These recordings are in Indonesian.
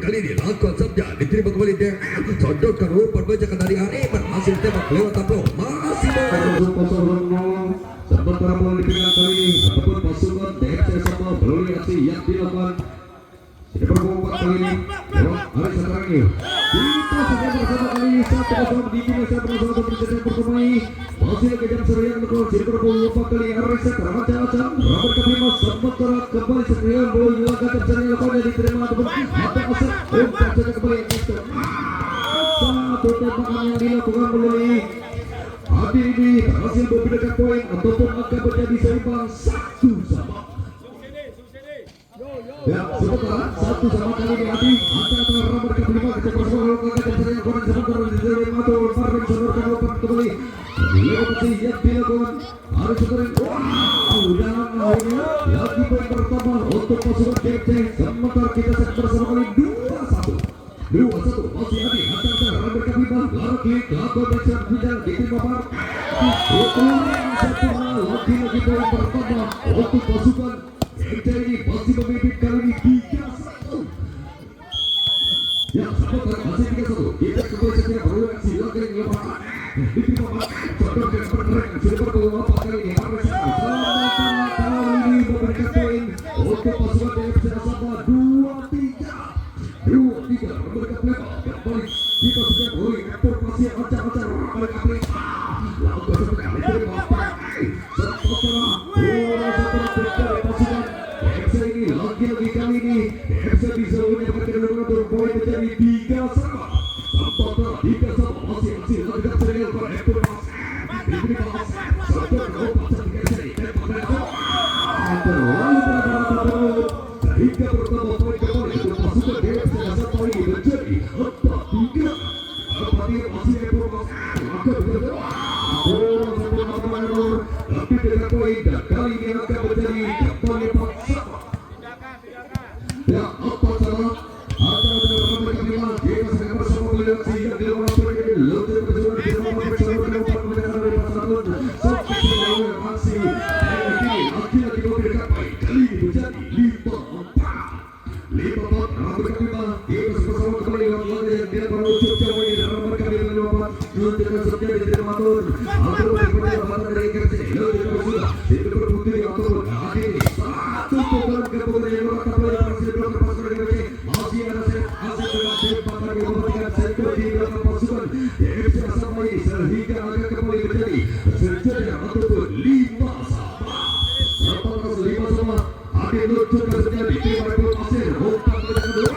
Kali ini lakukan sabda diterima kembali dengan sodorkan umpan bajakan dari Ariman, hasil tembak lewat tablo masih sementara bola dipegang kali ini ataupun pasukan DFC Sabah melalui aksi yang dilakukan tidak berbohong kali ini lewat hari sekarang ini kita sudah bersama kali ini 1-0 di Indonesia bersama berjalan pertemai masih kejar serian melakukan tidak berbohong kali ini hari sekarang macam-macam Robert Kapima sementara kembali serian bola dilakukan serian lakukannya diterima ataupun mata asap umpan saja kembali yang itu satu tembakan yang dilakukan melalui Adi ini berhasil membedakan poin ataupun angka menjadi seimbang 1-1. Ya, sementara 1-1 kali ini Adi antara Robert Kapima kejar bersama lakukan serian lakukan sementara diterima atau Marvin sonorkan umpan kembali lewat yang dilakukan hari sekarang. Dan akhirnya lagi poin pertama untuk pasukan DFC sementara kita set bersama kali 2-1 masih Adi antara Robert Kapima lagi lakukan action final diterima Mar lagi poin pertama untuk pasukan DFC ini masih memimpin kali ini 3-1. Ya, sementara masih 3-1 kita kembali setia bereaksi lagi yang lepas diterima Mar sodorkan pergerakan sudah berpeluang apa kali ini harus selamatkan kali ini memberikan poin untuk pasukan DFC Sabah 2-3 Robert Kapima kembali kita sudah boleh informasi yang acak-acak Robert Kapima lakukan seperti diterima sementara setelah pasukan DFC ini lagi-lagi kali ini DFC bisa mendapatkan mengatur poin menjadi 3-1 sementara 3-1 masih lakukan serial pada informasi diterima sodorkan umpan sehingga sehingga pertama poin kembali untuk pasukan DFC Sabah ini menjadi 4-3. Apabila masih informasi akan berjalan tapi dengan poin dan kali ini akan menjadi kembali 4-1. Ya, 4-1 antara Robert Kapima kita sedang bersama melihat yang dilakukan pergerakan lebih berjalan di dalam perjalanan umpan mendengar dari pasangan sampai melalui aksi lagi-lagi memberikan poin kali ini menjadi 5-4 Robert Kapima kita bersama kembali lagi yang dia menuju jauh ini Robert Kapima 5-4 dengan setia di dalam atur berpengaruh mata dari kerja lebih bersudah itu berbukti ataupun akhir satu pukulan kemudian yang melakukan pelajaran masih belakang pasukan DFC masih ada hasil berhasil pakar yang memberikan sektor di belakang pasukan DFC Sabah ini sehingga akan kembali menjadi sejajar ataupun 5-1 lepas 5-1 akhir luncurkan setia diterima oleh Pasir umpan kedua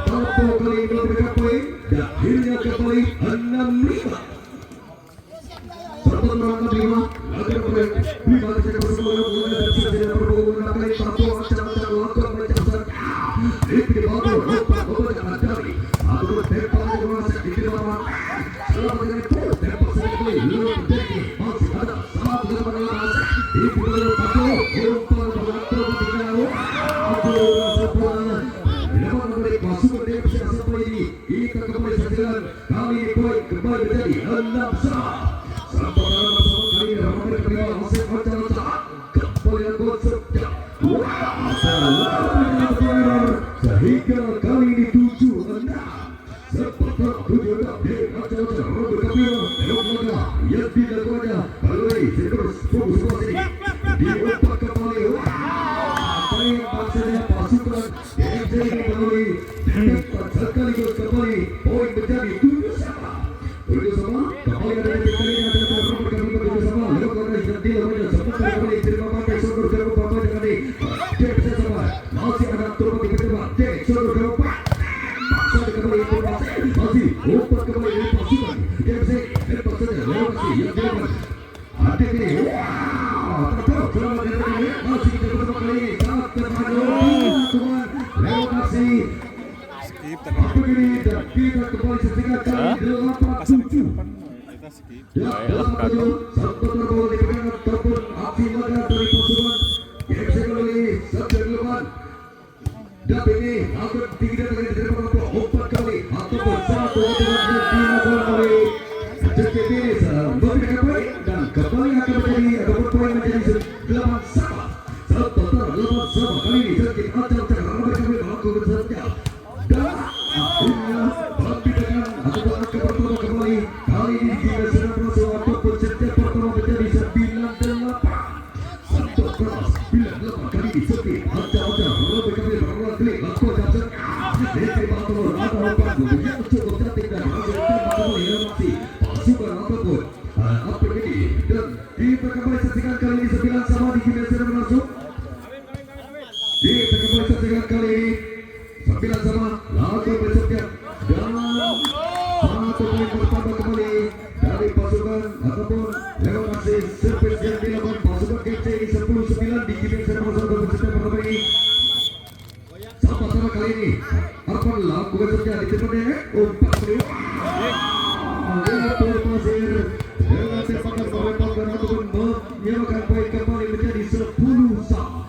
Tapo kali ini memberikan poin dan akhirnya kembali 6-5 serta merangkap 5 agar poin 5 saja bersama mulai dari sisi berhubungan kali Tapo acak-acak lakukan mencasar Rifki Batur umpan membacakan dari atau tempat yang merasa diterima selama dengan itu tempat sekali lulus menjadi masih ada satu zaman lepas Rifki Batur umpan berlaku tinggal dilakukan oleh pasukan DFC Sabah ini kita kembali sejalan kali ini poin kembali menjadi 6-1 sampai dalam bersama kali ini Robert Kapima masih acak-acak kembali lakukan sejak sehingga kali ini 7-6 seperti 7-6 di acak-acak Robert Kapima laga yang dilakukannya melalui terus fokus ini diumpan kembali maksudnya pasukan DFC ini melalui tempat sekaligus kembali poin menjadi 7-1 kembali ada yang kalinya antara Robert Kapima 7-1 lakukan yang dilakukannya sementara kembali terima pakai sodor ke rumah dengan DFC Sabah masih ada turun di kedua sodor ke rumah masih kembali informasi masih umpan kembali dari pasukan DFC tempat saja lokasi yang dilakukan adik ini terus selamat dari masih kita bersama kali ini saat terpadu Tuhan lokasi adik ini dan kita kembali setingkat kali 8-7 dan 8-7 satu terbawa dipegang ataupun aksi laga dari pasukan DFC kembali satu delapan dan ini akan tinggi dari diterima umpan kali ataupun satu yang dilakukan oleh JKT memberikan poin dan kembali akan menjadi ataupun poin menjadi 8-1 serta 8-1 kali ini sedikit acak-acak Robert Kapima melakukan saja. Dan akhirnya pembidakan atau angka pertama kembali. Kali ini kita sudah berhasil ataupun setiap pertama menjadi 98. Satu keras 98 kali ini sepi. Aja-aja lebih kali berulang kali. Laku jatuh. Dari batu ada umpan yang cukup cantik dan hasilkan kembali yang masih pasukan apapun. Apa ini dan kita kembali saksikan kali ini 9 sama di game sudah berlangsung. Kita kembali saksikan kali ini 9 sama lagu berikutnya dan 1 poin bertambah kembali dari pasukan ataupun lewat hasil servis yang dilakukan pasukan KCI 10-9 di game sudah berlangsung berikutnya pertama ini. Sama kali ini apa lagu berikutnya di depannya umpan beliau. Itu pasir dengan tembakan merepotkan ataupun menyewakan poin kembali menjadi 10 sama.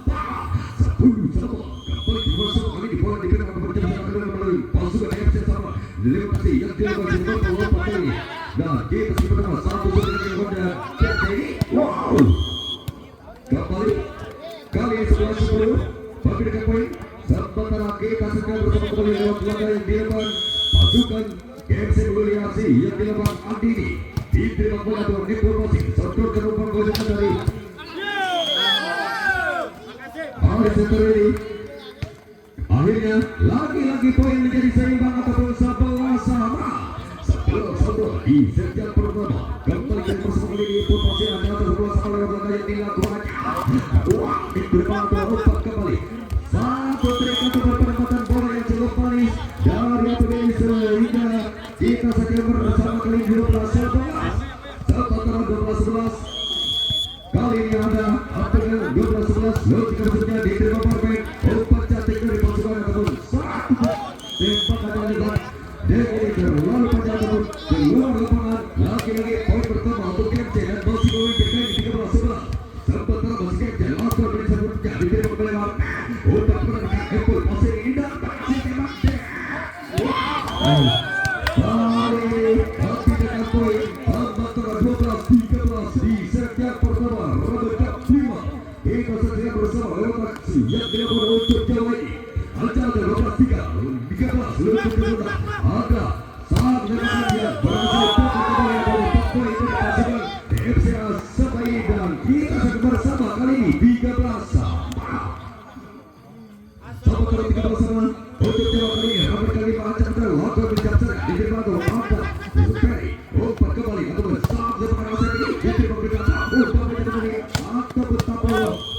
10 sama kembali dimasuk kali di bola dipegang atau berjalan melalui pasukan FC sama dilewati yang dilakukan di bawah umpan ini. Dan kita masih pertama 1 dengan Honda KCI. Wow, kembali kali 11-10 bagi dekat poin. Sementara kita sedang bersama kembali lewat laga yang dilakukan pasukan KFC Mulyasi yang dilakukan Andini diterima bola dengan informasi sodorkan umpan gojekan dari Aris Seteri. Akhirnya lagi-lagi poin menjadi seimbang ataupun 11 sama. 11 sama di setiap pertama kembali ke bersama kali ini informasi antara 11 sama lewat laga yang dilakukan. Wah, diterima umpan kembali. Satu trik untuk penempatan bola yang cukup manis dari APBI sehingga kita saksikan bersama kali 12-11. Sementara 12-11 kali ini ada APBI 12-11 logika maksudnya diterima pemain umpan cantik dari pasukan ataupun satu tembakan yang dibuat dari terlalu panjang ataupun keluar lapangan. Lagi-lagi poin pertama untuk KMC dan masih memimpin kali 13-11. Sementara masih KMC langsung menit sebelumnya diterima kembali untuk menekan Epul masih indah masih tembak. Kali tidak poin antara 12-13 di setiap pertama Robert 5. Kita saksikan bersama lewat aksi yang dilakukan untuk Jawa ini. Acara 12-13 untuk Jawa ada saat menekannya berhasil kembali dari 4 poin untuk pasukan FCA Sepai dan kita saksikan bersama kali ini 13 sama. Sama kali 13 sama untuk Jawa kali ini Robert kali macam lagu bijaksana di depan apa Sekali umpan kembali atau saat sepakan masa ini diterima berkata umpan kembali atau betapa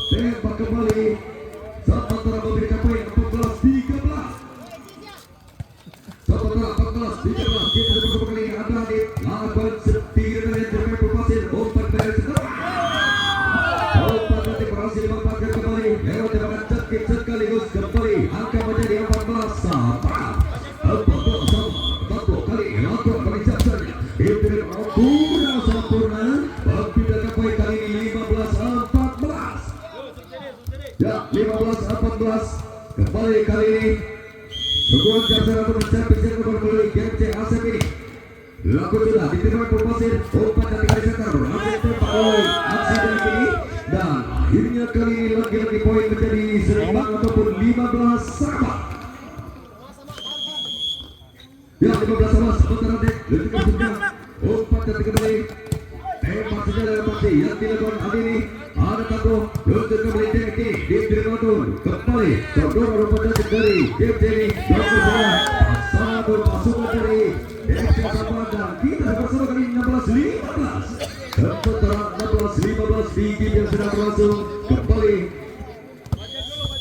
tembak kembali sementara memberikan poin 14-13. Sementara 14-13 kita bersama kali ini ada di lakukan setir dan termain berpasir umpan dari setelah umpan nanti berhasil memanfaatkan kembali lewat tembakan cekik sekaligus kembali angka menjadi 14 sama. 14 sama 4 kali lakukan bijaksana diterima kurang sempurna membedakan poin kali ini 15-14. Ya 15-14 kembali kali ini Sekuat Jaksana untuk mencapai yang kembali KMC Asep ini laku sudah diterima berpasir umpan cantik dari center berhasil tempat oleh aksi dari kini dan akhirnya kali ini lagi-lagi poin menjadi seimbang ataupun 15 sama. Ya 15 sama sementara dek detik berikutnya umpan cantik kembali tembak saja dalam pasti yang dilakukan hari ini ada tato untuk kembali TNT diterima kembali sodor umpan cantik dari KMC ini satu pasukan dari KMC sama dan kita bersama kali 16-15. Sementara 16-15 di game yang sedang berlangsung kembali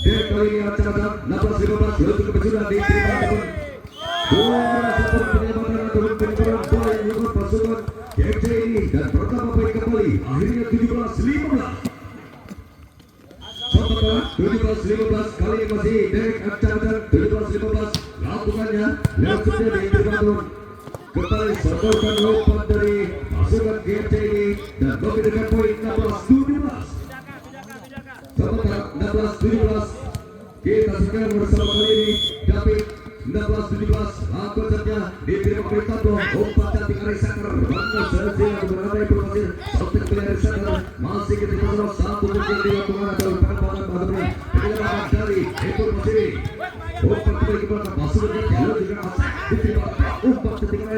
dan kali ini acara 16-15 untuk kebetulan diterima ataupun kurang penyebabkan ataupun penyebaran bola yang dilakukan pasukan KMC ini dan pertama poin kembali akhirnya 17-15. Sementara 17-15 kali ini masih Derek Archandra 17-15 lakukannya lewat setia diterima kembali sodorkan umpan dari pasukan KMC ini dan memberikan poin 16-17. Sementara 16-17 kita sekarang bersama kali ini David 16-17 lakukan saja diterima perintah umpan cantik Arisaker bangga selesai untuk berada di profil sampai kembali Arisaker masih kita bersama satu mungkin dilakukan atau penempatan ataupun penyelamatan dari informasi ini umpan kembali ke masuk ke jalur dengan Asep diterima umpan ketika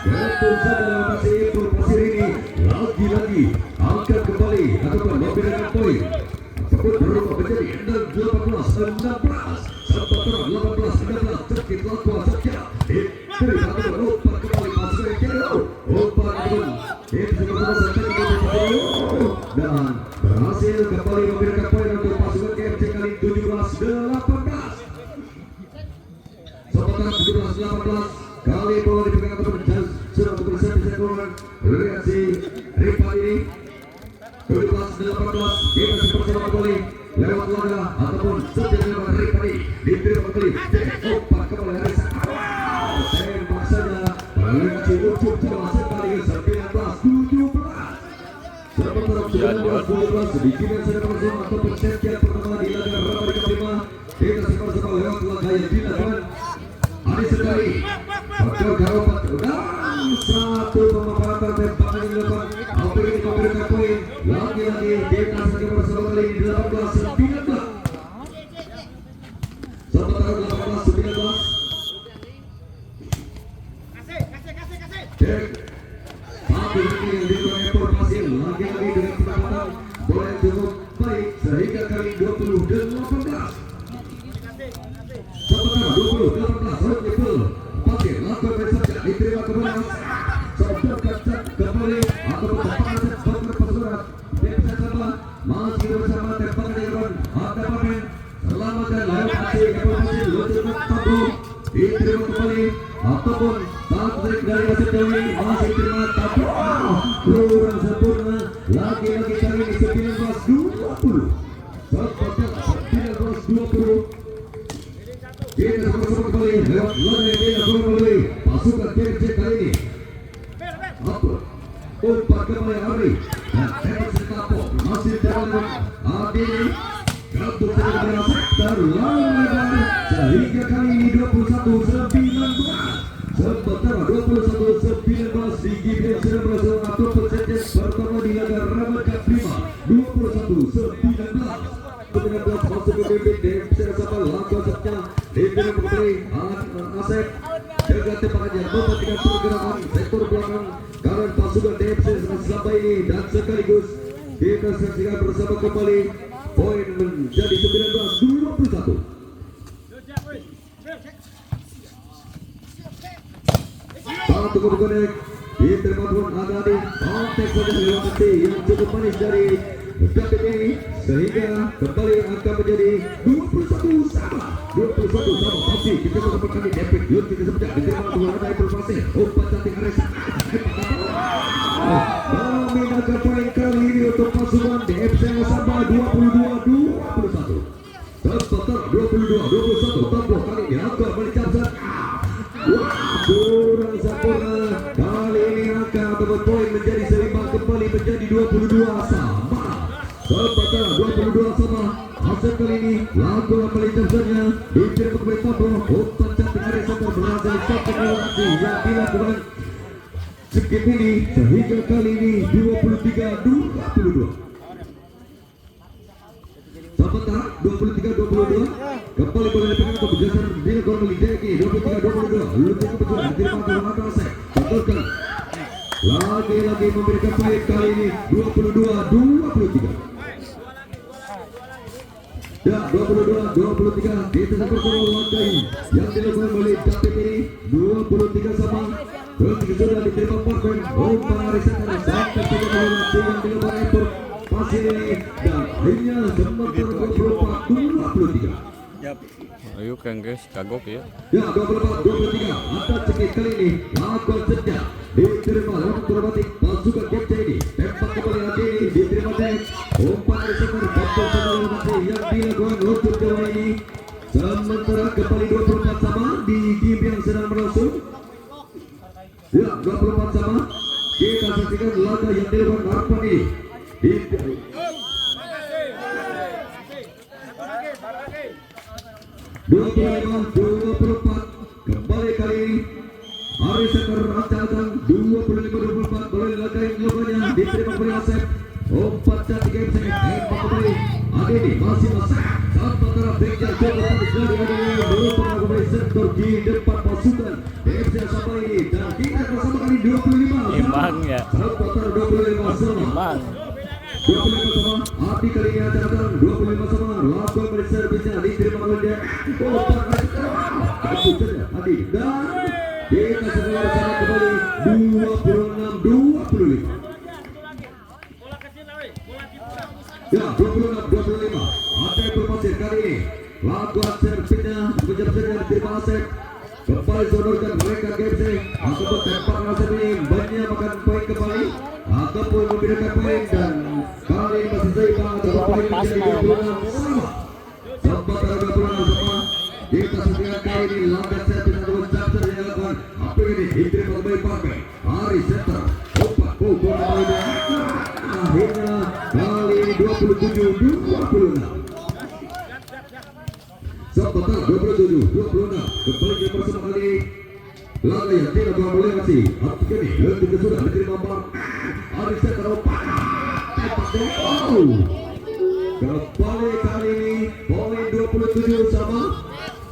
betul saja lokasi informasi ini lagi-lagi angkat kembali ataupun memberikan poin ataupun berubah menjadi 18-16 serta terang 18-16 terkait lakukan saja diterima umpan kembali masuk ke jalur umpan ataupun sama-sama sampai ke dan berhasil kembali memberikan poin untuk pasukan KMC kali 17-18 sementara 17-18 kali bola dipegang ataupun sudah berusaha bisa keluar reaksi Rifa ini 17-18 kita seperti kembali lewat laga ataupun setiap lewat Rifa ini diterima kembali umpan kembali dari tembak saja reaksi ujung jelas sekali 19-17 sementara 19-17 sedikit yang sedang berlangsung ataupun setiap pertama di laga Ramadhan kelima kita seperti lewat laga yang dilakukan Adi sekali Faktor Garopat dan satu pemanfaatan tembakan yang dilakukan hampir ini memberikan poin lagi-lagi kita saja bersama kali ini 18-19 sementara 18-19 cek satu ini yang diberikan informasi lagi-lagi dengan pendapatan bola yang cukup baik sehingga kali 20-18 sementara 20-18 Rod Nipul Pasir lakukan saja diterima kembali Sobdorkan kembali atau tembakan Sobdor Pasurat Desa sama masih bersama tembakan Irwan ada pamen selamatkan lewat aksi informasi Lutumat Tabu diterima kembali ataupun saat dari Wasit Dewi masih terima Tabu kurang sempurna lagi-lagi kali ini 19-20 seperti 19-20 kita sama-sama kembali lewat laga yang kita kembali pasukan KMC kali ini apa umpan kembali Ari dan tembak Setapo masih dalam Adi gantung saja kembali Asep terlalu sehingga kali ini 21-19 sementara 21-19 di GBL sudah berhasil atau persentas pertama di laga Ramadhan kelima 21-19 kemudian masuk ke bibit DMC sama lakukan setnya diberikan kembali Asep jaga tembakannya mematikan pergerakan sektor belakang kanan pasukan DMC sampai ini dan sekaligus kita saksikan bersama kembali poin menjadi 19-21 satu konek diterima Tuan Agadi kontek saja lewati yang cukup manis dari David ini sehingga kembali akan menjadi 21 sama pasti kita mendapatkan di David Yun kita sebentar diterima Tuan ada informasi umpan cantik Ares memindakan poin kali ini untuk pasukan DFC sama 22-21 sementara 22-21 tambah kali ini angka melicapkan kurang sempurna kali ini angka atau poin menjadi seimbang kembali menjadi 22 sama sementara 22 sama Asep kali ini lagu melicapkannya diterima kembali Pablo umpan cantik Ares Sampai berhasil satu aksi yang dilakukan skip ini sehingga kali ini 23-22 sementara 23-22 kembali bola dipegang untuk bergeser dilakukan oleh Deki 23-22 lupa kebetulan diterima Tuan Asep contohkan lagi-lagi memberikan poin kali ini 22-23 ya 22-23 kita seperti langkah yang dilakukan oleh David ini 23 sama 23 sudah diterima Parmen umpan Arisan sampai saja bola yang dilakukan Ekor Pasir ini dan akhirnya sementara 24-23 ayo kan guys kagok ya 24-23 atas cekik kali ini lakukan saja diterima lewat akrobatik pasukan KMC ini tembak kembali hati ini diterima Dek umpan dari sekitar kapten saudara masih yang dilakukan untuk Jawa ini sementara kembali 24 sama di game yang sedang berlangsung ya 24 sama kita saksikan laga yang dilakukan Harapan ini di 25-24 kembali kali ini Hari Sekar Rancang 25-24 boleh laga yang dilakukannya diterima kembali Asep umpan cantik KMC tembak kembali Adini masih Asep Sementara back yang coba terjadi merupakan pemain sektor di depan pasukan FC Sabah ini dan kita bersama kali 25 Imbang ya. sementara 25 sama Imbang. 25 sama Adi kali ini acara 25 sama lakukan berservis bisa diterima oleh Adi dan kita segera sama kembali 26-25 ya 26-25 ada informasi kali ini lakukan servisnya menjadi diterima Asep kembali sodorkan mereka GFC ataupun tempat Asep ini banyak makan poin kembali ataupun membedakan poin dan kali ini masih seimbang ataupun poin menjadi 26 sama sempat ada 26 sama kita setiap kali ini lakukan servis ataupun chapter yang dilakukan apa ini diterima kembali pakai Ari Center opak pukul kembali akhirnya kali 27-26 sebentar 27-26 kembali bersama kali laga yang tidak boleh masih hati kini lebih sudah diterima bang Ari Center opak kembali kali ini poin 27 sama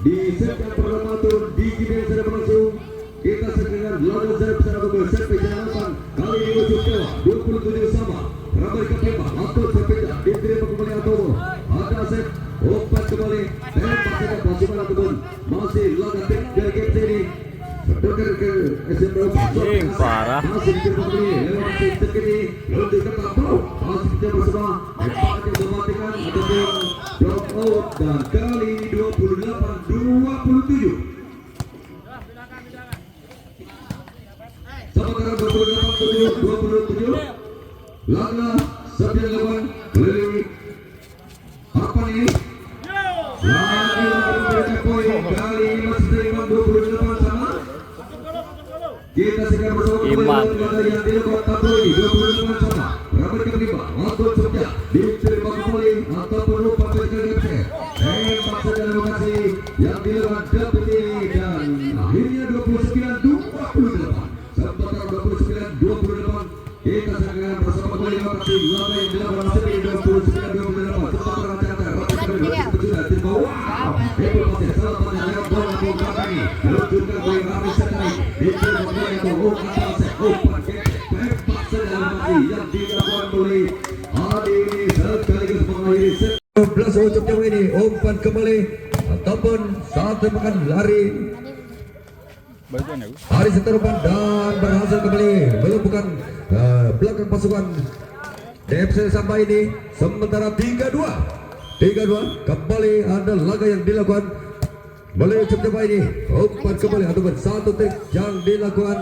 di set yang pertama turun di game yang sudah berlangsung kita sedang lawan servis secara double servis yang depan kali ini ujung jawa 27 sama ramai kelima atau servisnya diterima kembali atau ada set opat kembali tembak saja pasukan ataupun masih laga tim dari game ini bergerak ke SMO Parah. masih diterima kembali lewat set ini lanjut ke tablo masih bisa bersama tempat yang mematikan ataupun block out dan kali ini 28-27 sementara 28-27 laga 9-8 keliling apa ini lagi memberikan poin kali ini masih terima 28 sama kita segera bersama Imbang. kembali yang dilakukan tablo ini 28 sama ramai kelima waktu saja diterima kembali ataupun lupa bergerak tembak saja lokasi yang dilakukan dapat ini dan akhirnya 29-28 sementara 29-28 kita segera bersama kembali lokasi laga yang dilakukan sendiri 29-28 sementara rancang rapat sudah timba wow itu masih selamanya lewat bola ke belakang ini meluncurkan bola Rami Setari diterima kembali atau atas open tembak saja lokasi yang dilakukan oleh Adi ini sekaligus mengakhiri set 12 ujung jauh ini umpan kembali ataupun saat tembakan lari Ari Seterupan dan berhasil kembali melumpuhkan belakang pasukan DFC Sabah ini sementara 3-2 kembali ada laga yang dilakukan oleh ujung jauh ini umpan kembali ataupun satu trik yang dilakukan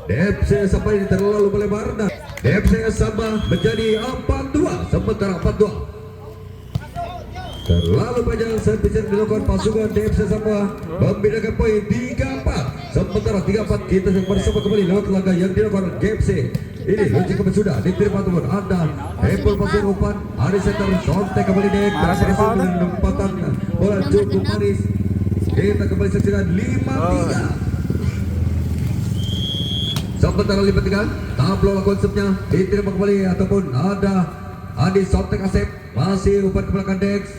DFC Sabah ini terlalu melebar dan DFC Sabah menjadi 4-2 sementara 4-2 terlalu panjang servis yang dilakukan pasukan DFC Sabah membedakan poin 3-4 sementara 3-4 kita bersama kembali lewat laga yang dilakukan GFC ini lucu kembali sudah diterima teman anda Apple pasir umpan Ari Center sontek kembali dek berhasil dengan lompatan bola cukup manis kita kembali saksikan 5-3 sementara 5-3 tablo konsepnya diterima kembali ataupun ada Adi sontek Asep masih umpan ke belakang Dex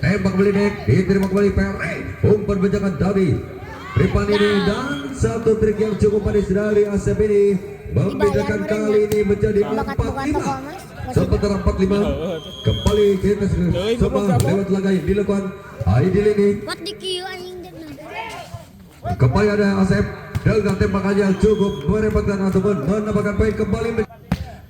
tembak kembali Dek diterima kembali Perry umpan benjakan dari Ripan ini dan satu trik yang cukup manis dari Asep ini membedakan kali ini menjadi 4-5 sementara 4-5 kembali kita semua lewat laga yang dilakukan Aidil ini kembali ada Asep dengan tembakannya cukup merepotkan ataupun menambahkan poin kembali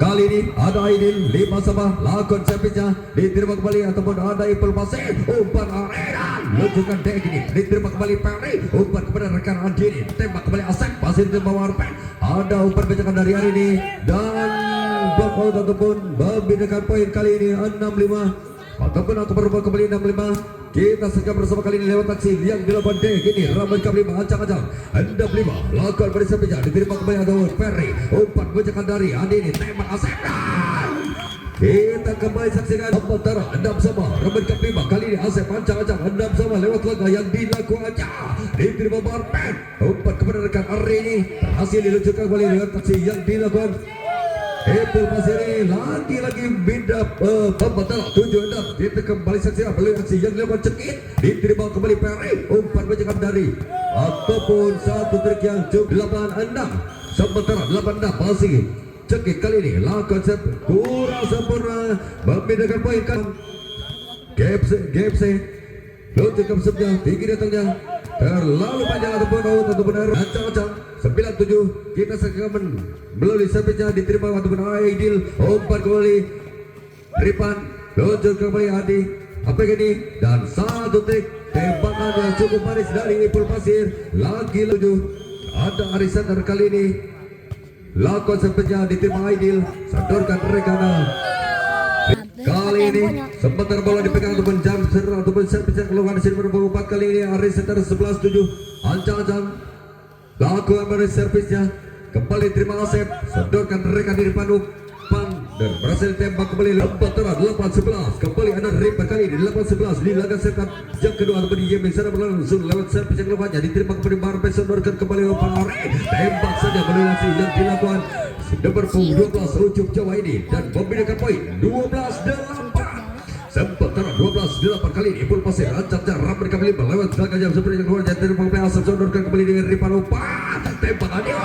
kali ini ada Aidil 5 sama lakukan servisnya diterima kembali ataupun ada Ipul Pasir umpan Arena luncurkan Dek ini diterima kembali Perry umpan kepada rekan Andi ini tembak kembali Asep pasir di bawah Arpen ada umpan bencakan dari hari ini dan block out ataupun membedakan poin kali ini 6-5 ataupun aku berubah kembali 6-5 kita segera bersama kali ini lewat aksi yang dilakukan Dek ini ramai kembali ancang-ancang 6-5 lakukan pada servisnya diterima kembali ada Perry umpan bencakan dari Andi ini tembak Asep kita kembali saksikan sementara 6 sama ramai kelima kali ini Asep ancang-ancang 6 sama lewat laga yang dilakukannya diterima Barpen umpan kepada rekan Ari ini berhasil diluncurkan kembali lewat aksi yang dilakukan Epul Pasir lagi-lagi beda pembatal 7-6 kita kembali saksikan melalui aksi yang dilakukan cekit diterima kembali Peri umpan bercakap dari ataupun satu trik yang cukup 8-6 sementara 8-6 masih cekit kali ini lakukan set kurang sempurna membedakan poin kan GFC luncur ke sebelumnya tinggi datangnya terlalu panjang ataupun out ataupun error ancang-ancang 97 kita sekarang melalui servisnya diterima ataupun Aidil umpan kembali Ripan luncur kembali Adi apa ini dan satu trik tembakan yang cukup manis dari Ipul Pasir lagi lucu ada Arisander kali ini lakukan servisnya diterima Aidil sodorkan Regana kali ini sebentar bola dipegang ataupun jam serang ataupun servis keluar di sini berempat kali ini Arisander 11-7 ancang-ancang lakukan dari servisnya kembali terima Asep sodorkan rekan di depan umpan dan berhasil tembak kembali lembat terang 8-11 kembali ada Ripan kali ini 8-11 di laga sekat yang kedua ataupun di game yang sana berlangsung lewat servis yang keluarnya diterima kembali Marpe sodorkan kembali umpan tembak saja melewati yang dilakukan nomor 12 Ucup Jawa ini dan membedakan poin 12-8 sementara 12-8 kali ini Ipul Pasir ancang jarak mereka kembali melewat belakang jam seperti yang keluar jadi Marpe Asep sodorkan kembali dengan Ripan umpan tembakannya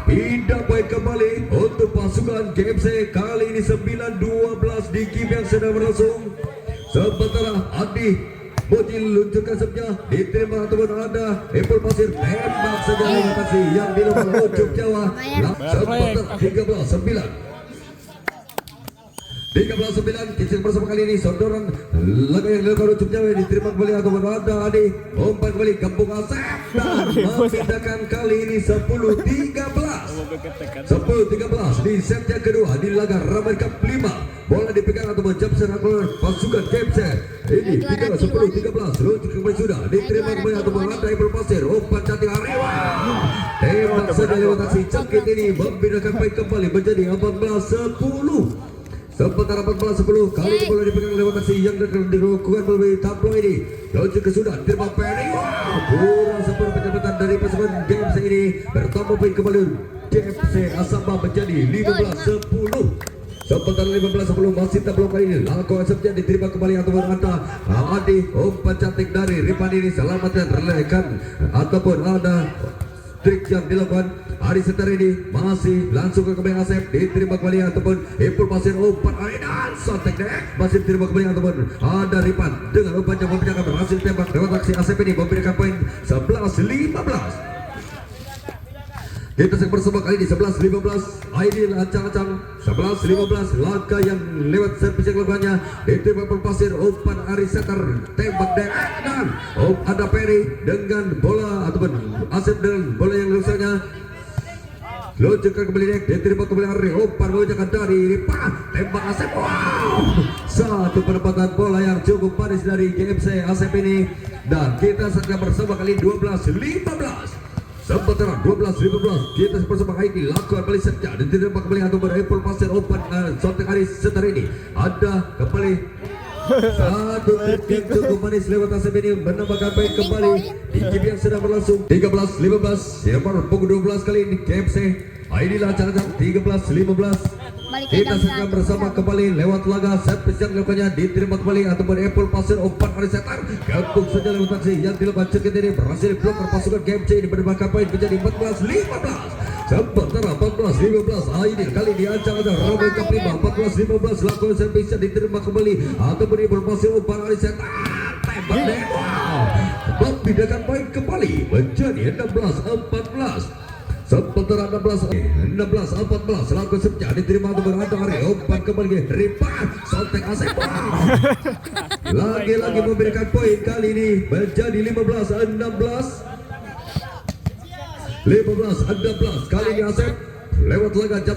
pindah poin kembali untuk pasukan GFC kali ini 9-12 di game yang sedang berlangsung sementara Adi Bocil luncurkan sebnya diterima ataupun ada Ipul Pasir tembak saja lewat aksi yang dilakukan Ucup Jawa sementara 13-9 kecil bersama kali ini sodoran laga yang dilakukan Ucup Jawa diterima kembali ataupun ada Adi umpan kembali Kampung Asep dan membedakan kali ini 10-13 di set yang kedua di laga Ramai Cup 5 bola dipegang ataupun jam serang pasukan GFC ini 10-13 luncur kembali sudah diterima kembali ataupun ada Ipul Pasir umpan cantik Arewa tembak saja lewat aksi cekit ini membedakan poin kembali menjadi 14-10 sementara 14-10 kali ini bola dipegang lewat aksi yang dilakukan melalui tablo ini luncur ke sudah diterima Peri kurang sempurna penyebutan dari pasukan GFC ini bertambah poin kembali GFC Asamba menjadi 15-10 sementara 15-10 masih tablo kali ini lakukan sebnya diterima kembali ataupun ada Adi umpan cantik dari Ripan ini selamatkan relekan ataupun ada trik yang dilakukan Arisander ini masih langsung ke kembali Asep diterima kembali ataupun Ipul Pasir umpan dan sontek masih diterima kembali ataupun ada Ripan dengan umpan yang memperjakan berhasil tembak lewat aksi Asep ini memberikan poin 11-15 kita bersama kali ini 11-15 Aidil ancang-ancang 11-15 laga yang lewat servis yang lakukannya diterima Ipul Pasir umpan Arisander tembak dan ada Peri dengan bola ataupun Asep dengan bola yang lulusnya luncurkan kembali diterima kembali Ari umpan mengucapkan dari Ripan tembak Asep satu penempatan bola yang cukup manis dari GFC Asep ini dan kita sedang bersama kali 12-15 sementara 12-15 kita bersama Aidi lakukan kembali saja diterima kembali ataupun Ipul Pasir umpan sontek Arisander ini ada kembali satu trik cukup manis lewat Asep ini menambahkan poin kembali di game yang sedang berlangsung 13-15 Silver pukul 12 kali ini GFC Aidi lancang 13-15 kita sedang bersama kembali lewat laga servis yang dilakukannya diterima kembali ataupun Ipul Pasir umpan Arisander gabung saja lewat aksi yang dilakukan cekit ini berhasil blokir pasukan GFC ini menambahkan poin menjadi 14-15 sementara 14-15 Aidil kali diancang ada Ramai Cup 5 14-15 lakukan servis yang diterima kembali ataupun Ipul Pasir umpan Arisander tembak membedakan poin kembali menjadi 16-14 sementara 16-14 lakukan sebnya diterima untuk ada Ari umpan kembali Ripan sontek Asep lagi-lagi memberikan poin kali ini menjadi 15-16 kali ini Asep lewat laga jam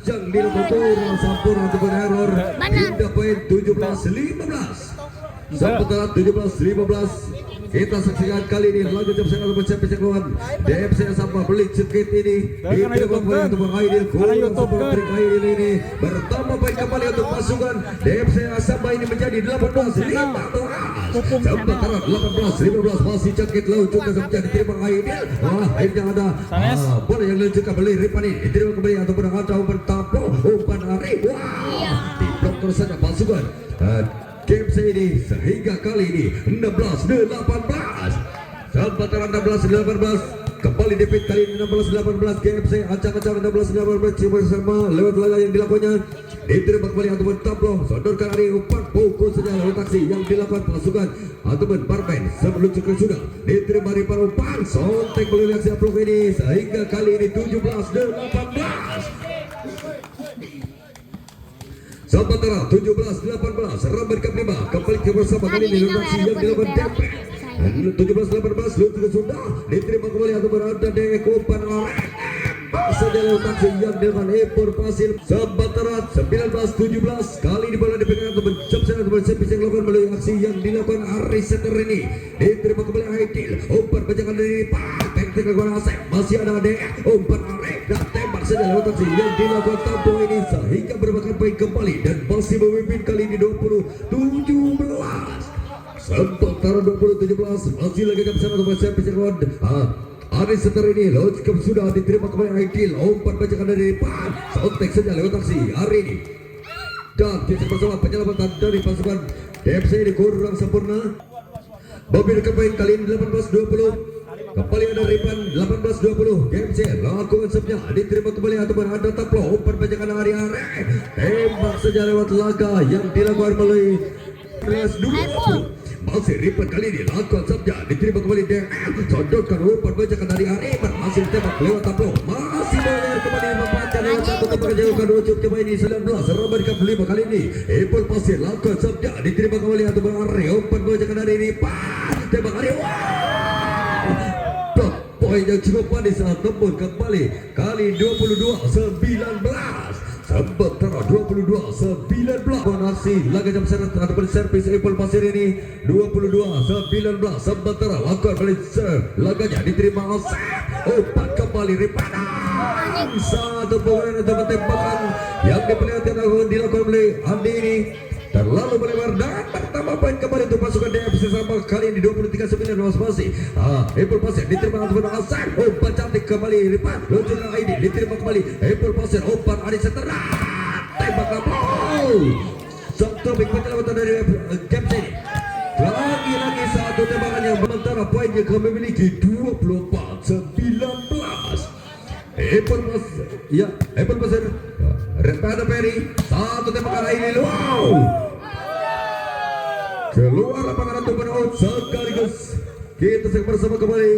yang dilakukan sampurna ataupun error hingga poin 17-15 sementara 17-15 kita saksikan kali ini lagu jam setengah ataupun servis yang keluar DFC Asamba beli cekit ini diterima kembali untuk Aidil kurang sempurna trik Aidil ini bertambah poin kembali untuk pasukan DFC Asamba ini menjadi 18-15 Pupung Sementara 18-15 masih jangkit laut juga saja diterima Aidil. Akhirnya ada bola yang lanjut kembali Ripani diterima kembali ataupun ada umpan tapo umpan Ari. Diblok terus saja pasukan game ini sehingga kali ini 16-18. Sementara 16-18 kembali David kali ini 16-18 GMC ancang-ancang 16-18 bersama lewat laga yang dilakukannya diterima kembali ataupun tablo sodorkan hari umpan pukul saja lewat aksi yang dilakukan pasukan ataupun Barben sebelum cukup sudah diterima di umpan sontek melalui aksi aplok ini sehingga kali ini 17-18. Sementara 17-18 Ramad Cup 5 kembali ke bersama kali ini aksi yang dilakukan David 17-18 lu juga sudah diterima kembali atau berada di umpan saja lewat aksi yang dilakukan Epor Fasil. Sementara 19-17 kali ini bola dipegang atau mencap sana atau berservis yang dilakukan melalui aksi yang dilakukan Aris Seter ini diterima kembali Aidil umpan bajakan dari teknik lakukan Asep masih ada umpan Aris dan tembak saja lewat aksi yang dilakukan Tampo ini sehingga berbakat poin kembali dan masih memimpin kali ini 20-17. Sementara 20-17 masih lagi ke sana atau berservis yang dilakukan Aris Seter ini logikam sudah diterima kembali Aidil umpan bajakan dari depan sontek saja lewat aksi hari ini dan kita bersama penyelamatan dari pasukan DFC ini kurang sempurna mobil kemain kali ini 18-20 kembali ada Ripan 18-20 GMC lakukan sebnya diterima kembali ataupun ada taplo umpan bajakan hari tembak saja lewat laga yang dilakukan melalui kelas 2 masih Ripan kali ini lakukan sabda diterima kembali DM sodorkan umpan bajakan dari Ariman masih tembak lewat tablo masih bayar kembali membaca lewat satu tempat jauhkan ujuk coba ini 19 Ramad Cup 5 kali ini Epol pasir lakukan sabda diterima kembali atau berari umpan bajakan dari Ripan tembak Ari poin yang cukup manis saat tembus kembali kali 22-19 sementara 22-19 aksi laga jam seret ataupun servis Epol Pasir ini 22-19 sementara lakukan balik laganya diterima Asep umpan kembali Ripana satu poin atau tembakan yang diperlihatkan dilakukan oleh Andi ini terlalu melebar dan pertama poin kembali untuk pasukan DFC sama kali ini 23-19 masih Epol Pasir diterima ataupun Asep umpan cantik kembali Ripan luncurkan ID diterima kembali Epol Pasir umpan Aris Seter tembak gol satu big penyelamatan dari Caps ini lagi-lagi satu tembakan yang sementara poinnya kami memiliki 24-19 Epol Pasir Repana Peri satu tembakan ini keluar lapangan untuk menang sekaligus kita bersama kembali